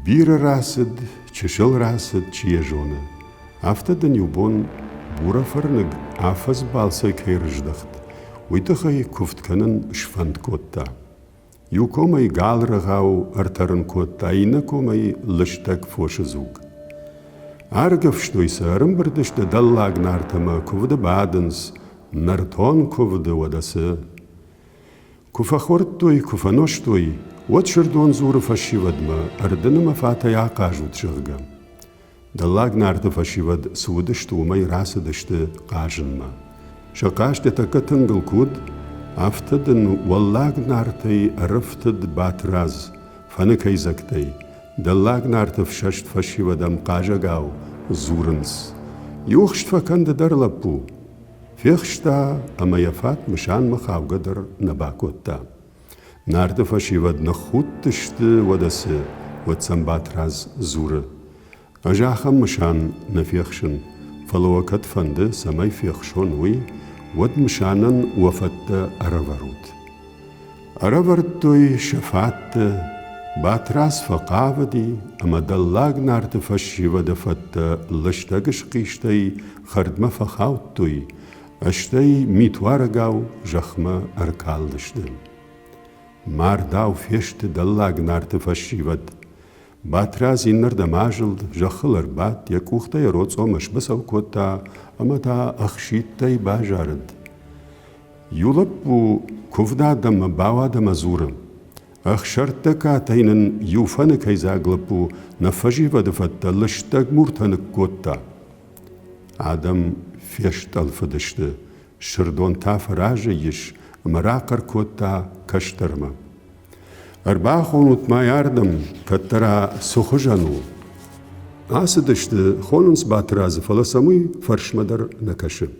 Bira rasad, chishil rasad, chiejona. After the newborn, Bura farnig afas balsa keirjdacht. Uitachai kuftkanen schwand kotta. Yukomai galragau artaran kotta, inakomai lishtag foshazug. Argafshtuisa armberdis de dallag nartama kuvde badens, narton kuvde wadase. Kufachortui, kufanoshtui, watsherdon zure fashivadma, ardenama fata yaqajut shirga. Dallag narta fashivad suudishtumai rasadishte qajanma. Shaqashte takatangal kud, aftadin wallag nartai arftad batraz, fanakai zaktay. Dallag narta fshasht fashivadam qajagau, zurens. Yuxht fakanda darlapu. Fichsta amayafat mishan machaugadar nabakotta. Narta fashivad nakhutishte wadase, watsam batraz zure. Ajacham mishan nafiachshan, faloakat fande samay fiachshon wi, wad mishanan wafatta aravarut. Aravartui shafatte, batras faqavadi, amadallag narta fashivada fatta, lashtagish qishtay, khardma fakhautui, ashtay mitwaragau, jachma arkaldishtem. Mardau fieshte dallag narta fashivad, Batraz inner da majeld, jachler bat, yakuchta yarotso mashbasaw kota, amata achshitay bajarad. Yulapu kuvda da mabawa da mazuram. Achsharta ka tainen yufane kaizaglapu, nafajiva da fatta lishtag murtane kota. Adam fiesht alfadishte, shirdon ta faraje yish, marakar kota kashtarma. Arbachonut mayardam katara sukhjanu. Asadishte khonuns batraz falasamui farshmadar nakashe.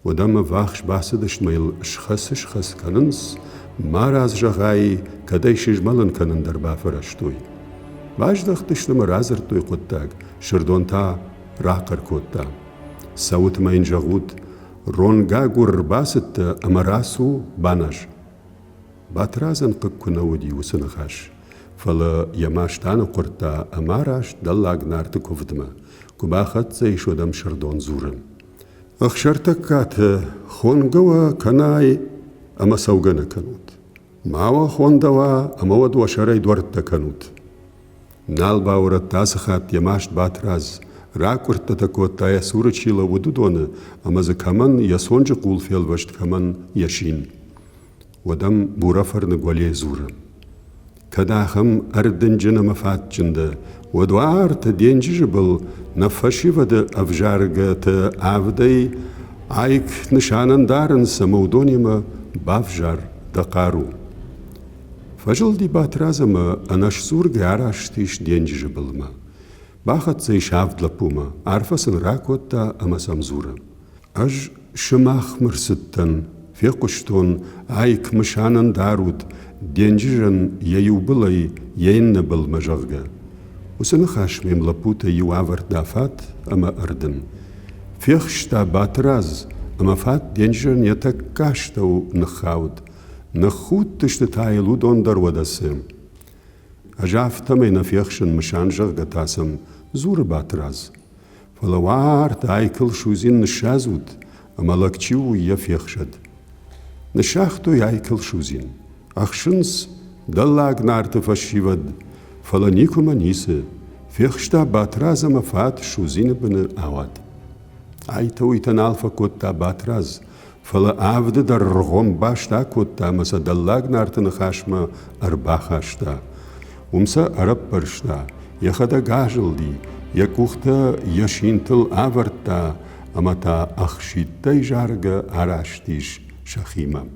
Wadam vakhsh basadish mail shkhas kanens maraz jagai kadai shijmalan kanan darba farashtui. Bajdakhtish marazar toy qottag shirdonta raqar kotta. Sawt main jagut ronga gur basit amarasu banaj. Batrazan qakkunawdi usanakhash. Fala yamashtana qurta amarash dallag narta kuvdma. Kubakhat zay shodam shardon zuram. Akhshartakat khongawa kanai ama sawgana kanut. Mawa khondawa amawad washaray dwarta kanut. Nalba urat tasakhat yamasht batraz. Rakurta takota ya surachila wududona ama zakaman yasonja qulfel vasht kaman yashin. Wadam burafar nagwalye zura. Kadaham ardinjina mafatjinde, wadwar te dienjibel na fashiva de avjarga te avdei, aik nishanandaren samaudonima bavjar daqaru. Fajl di batrazama anash surge arashtish dienjibelma. Bachat se shavdla puma, arfasan rakota amasamzura. Aj shemach mersittan, Fiqushtun aik mishanan darud denjiran yayubilay yaynabal majagga. Usanakhash mim laputa yuavar dafat ama arden. Fiqshta batraz ama fat denjiran yatakashtaw nakhaud. Nakhut tishtatay ludon darwadasem. Ajaftamay na fiqshan mishan jagga tasam zur batraz. Falawar taikil shuzin nshazud ama lakchiu yafiqshad. Nashachto yaikil shuzin. Achshins dallag narta fashivad. Falanikuma nise. Fichsta batraz amafat shuzin bene awad. Aita uitan alfa kotta batraz. Fala avde dar rgom bashta kotta masa dallag narta nakhashma arbachashta. Umsa arab parshta. Yakhada gajaldi. Yakuchta yashintel avarta. Amata achshitay jarga arashtish. Shachima.